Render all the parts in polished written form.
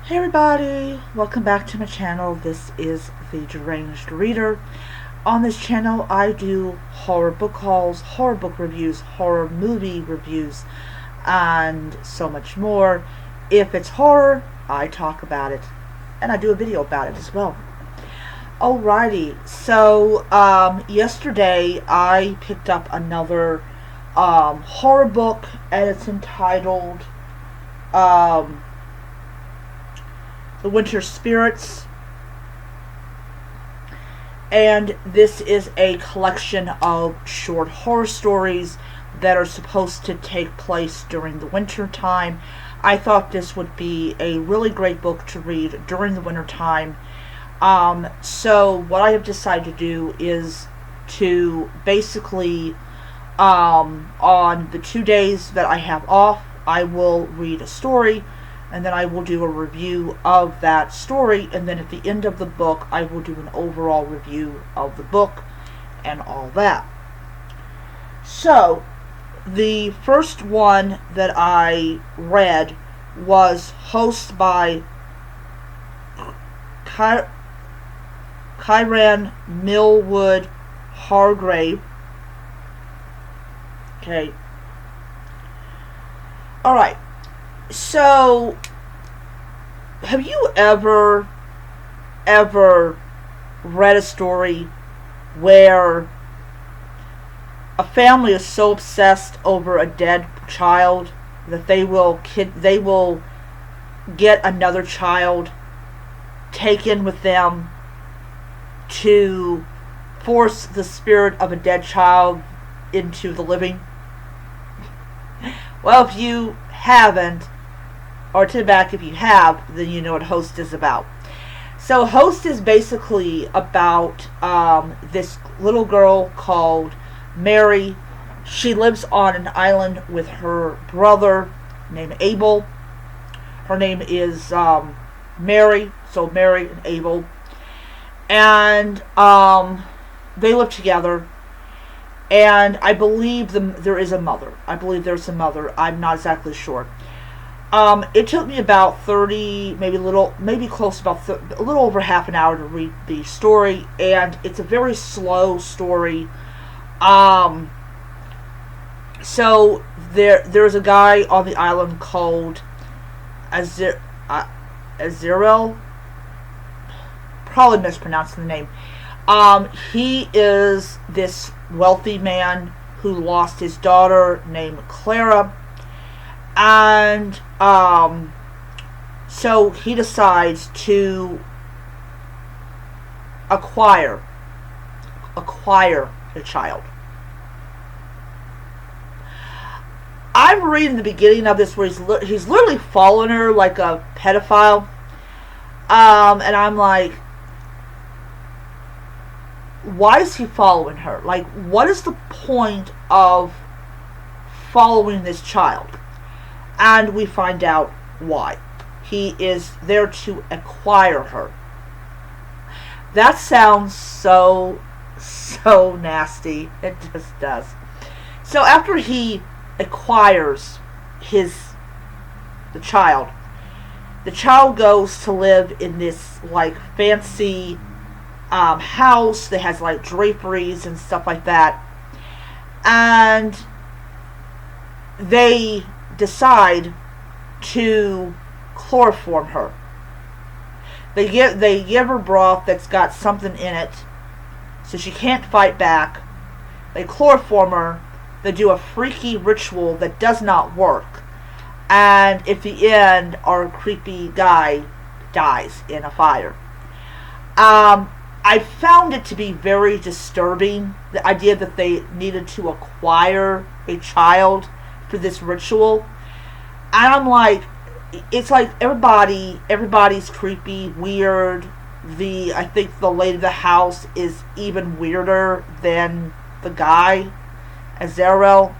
Hey everybody, welcome back to my channel. This is the Deranged Reader. On this channel I do horror book hauls, horror book reviews, horror movie reviews, and so much more. If it's horror, I talk about it, and I do a video about it as well. Alrighty, so yesterday I picked up another horror book, and it's entitled The Winter Spirits, and this is a collection of short horror stories that are supposed to take place during the winter time. I thought this would be a really great book to read during the winter time. So what I have decided to do is to basically, on the 2 days that I have off, I will read a story, and then I will do a review of that story, and then at the end of the book I will do an overall review of the book and all that. So the first one that I read was hosted by Kiran, Millwood, Hargrave. Okay. Alright. So, have you ever read a story where a family is so obsessed over a dead child that they will get another child taken with them to force the spirit of a dead child into the living? Well, if you haven't, or to the back if you have, then you know what Host is about. So Host is basically about this little girl called Mary. She lives on an island with her brother named Abel. Her name is Mary, so Mary and Abel. And they live together. And I believe there is a mother. I believe there's a mother. I'm not exactly sure. It took me about 30, maybe close to about a little over half an hour to read the story, and it's a very slow story. So there's a guy on the island called Azrael. Probably mispronouncing the name. He is this wealthy man who lost his daughter named Clara, and so he decides to acquire a child. I'm reading the beginning of this where he's literally following her like a pedophile, and I'm like, why is he following her? Like, what is the point of following this child? And we find out why. He is there to acquire her. That sounds so nasty. It just does. So after he acquires the child goes to live in this like fancy house that has like draperies and stuff like that, and they decide to chloroform her. They give her broth that's got something in it, so she can't fight back. They chloroform her. They do a freaky ritual that does not work, and at the end, our creepy guy dies in a fire. I found it to be very disturbing, the idea that they needed to acquire a child for this ritual. And I'm like, it's like everybody's creepy, weird. I think the lady of the house is even weirder than the guy, Azrael.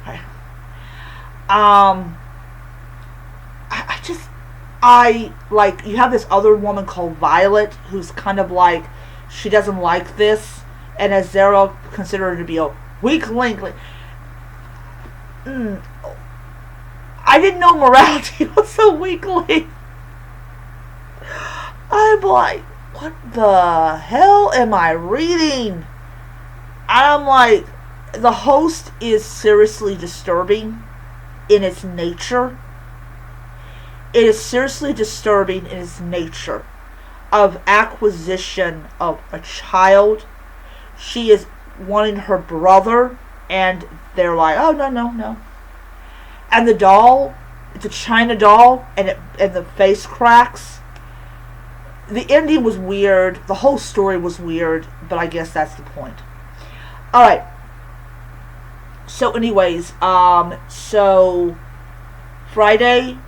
I like, you have this other woman called Violet who's kind of like, she doesn't like this, and Azrael considered her to be a weak link. I didn't know morality was so weakly. I'm like, what the hell am I reading? I'm like, the host is seriously disturbing in its nature. It is seriously disturbing in its nature of acquisition of a child. She is wanting her brother, and they're like, oh, no, no, no. And the doll, it's a China doll, and the face cracks. The ending was weird. The whole story was weird, but I guess that's the point. Alright. So anyways, so Friday,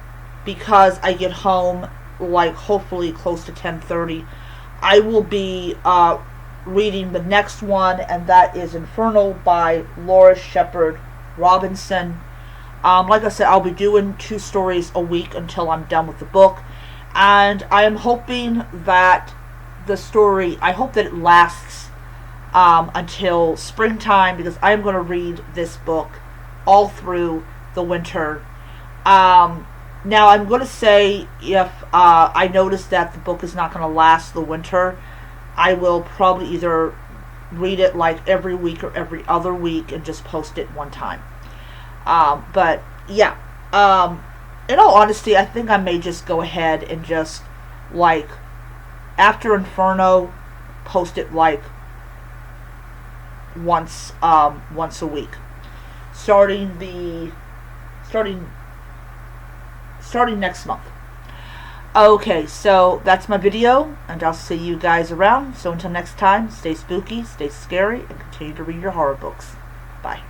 because I get home like hopefully close to 10:30, I will be reading the next one, and that is Inferno by Laura Shepard Robinson. Like I said, I'll be doing 2 stories a week until I'm done with the book, and I am hoping that the story, I hope that it lasts until springtime, because I am going to read this book all through the winter. Now, I'm going to say, if I notice that the book is not going to last the winter, I will probably either read it like every week or every other week and just post it one time. But, yeah. In all honesty, I think I may just go ahead and just, like, after Inferno, post it, like, once a week. Starting next month. Okay, so that's my video, and I'll see you guys around. So until next time, stay spooky, stay scary, and continue to read your horror books. Bye.